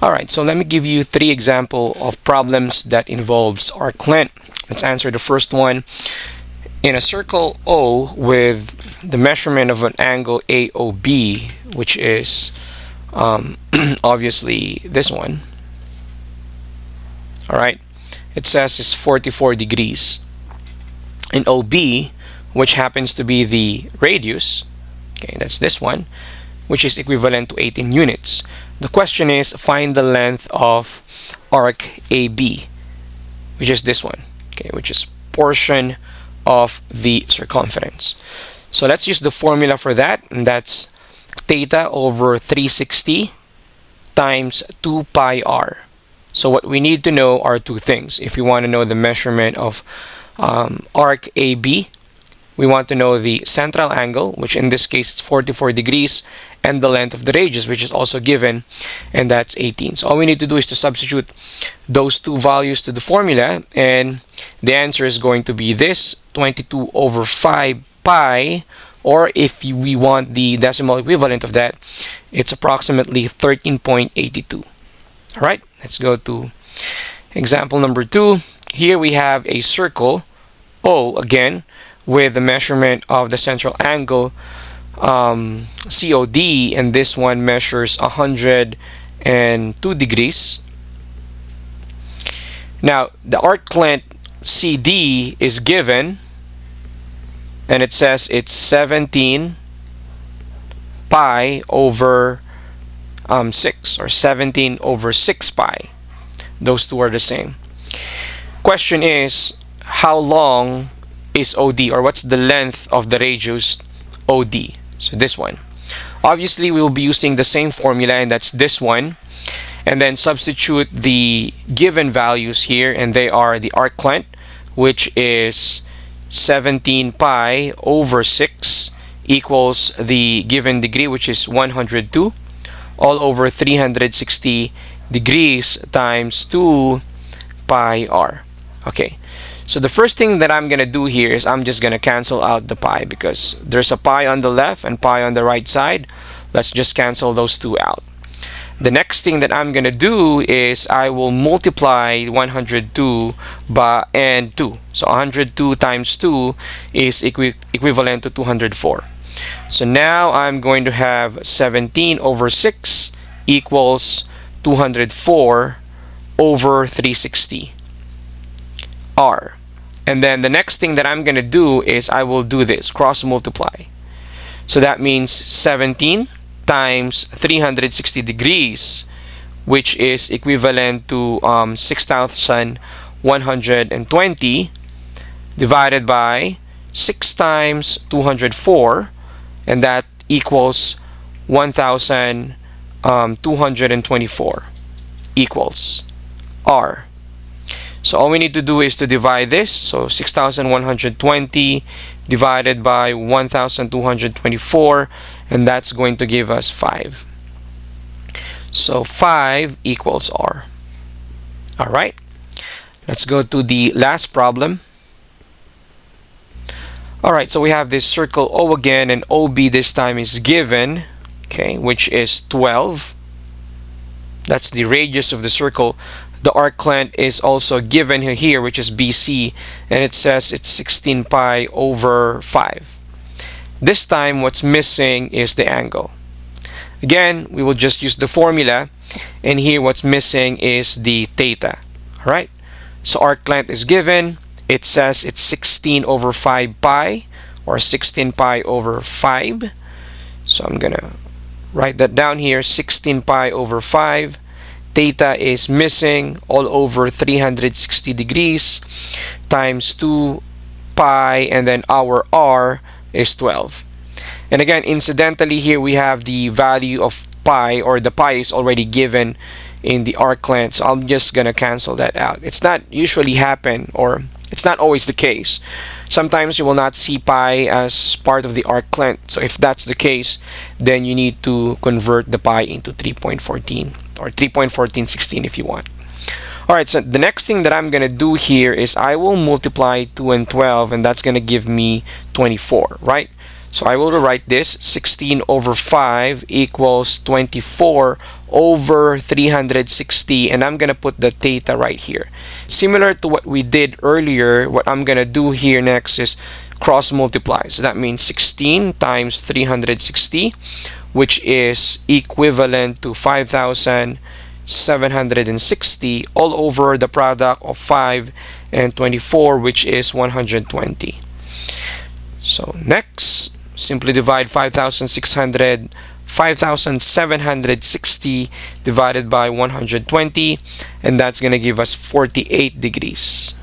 Alright, so let me give you 3 examples of problems that involves arc length. Let's answer the first one. In a circle O with the measurement of an angle AOB, which is obviously this one. Alright, it says it's 44 degrees. In OB, which happens to be the radius, okay, that's this one, which is equivalent to 18 units. The question is, find the length of arc AB, which is this one, okay, which is portion of the circumference. So let's use the formula for that, and that's theta over 360 times 2 pi r. So what we need to know are two things. If you want to know the measurement of arc AB, we want to know the central angle, which in this case is 44 degrees, and the length of the radius, which is also given, and that's 18. So all we need to do is to substitute those two values to the formula, and the answer is going to be this, 22 over 5 pi, or if we want the decimal equivalent of that, it's approximately 13.82. All right, let's go to example number 2. Here we have a circle O again with the measurement of the central angle COD, and this one measures 102 degrees. Now the arc length CD is given, and it says it's 17 pi over 6, or 17 over 6 pi. Those two are the same. Question is, how long is OD, or what's the length of the radius OD? So this one. Obviously, we will be using the same formula, and that's this one. And then substitute the given values here, and they are the arc length, which is 17 pi over 6 equals the given degree, which is 102, all over 360 degrees times 2 pi r. Okay, so the first thing that I'm gonna do here is I'm just gonna cancel out the pi, because there's a pi on the left and pi on the right side. Let's just cancel those two out. The next thing that I'm gonna do is I will multiply 102 by and 2. So 102 times 2 is equivalent to 204. So now I'm going to have 17 over 6 equals 204 over 360 r. And then the next thing that I'm going to do is I will do this, cross multiply. So that means 17 times 360 degrees, which is equivalent to 6,120, divided by 6 times 204, and that equals 1,224 equals r. So all we need to do is to divide this. So 6,120 divided by 1,224, and that's going to give us 5. So 5 equals r. All right, let's go to the last problem. All right, so we have this circle O again, and OB this time is given, okay, which is 12. That's the radius of the circle. The arc length is also given here, which is BC, and it says it's 16 pi over 5. This time, what's missing is the angle. Again, we will just use the formula, and here what's missing is the theta. All right, so arc length is given. It says it's 16 over 5 pi, or 16 pi over 5. So I'm gonna write that down here, 16 pi over 5. Theta is missing, all over 360 degrees times 2 pi, and then our r is 12. And again, incidentally, here we have the value of pi, or the pi is already given in the arc length, so I'm just gonna cancel that out. It's not usually happen, or it's not always the case. Sometimes you will not see pi as part of the arc length. So if that's the case, then you need to convert the pi into 3.14 or 3.1416 if you want. Alright, so the next thing that I'm going to do here is I will multiply 2 and 12, and that's going to give me 24, right? So I will rewrite this. 16 over 5 equals 24 over 360, and I'm going to put the theta right here. Similar to what we did earlier, what I'm going to do here next is cross multiply. So that means 16 times 360, which is equivalent to 5,760 all over the product of 5 and 24, which is 120. So next, simply divide 5,760 divided by 120, and that's going to give us 48 degrees.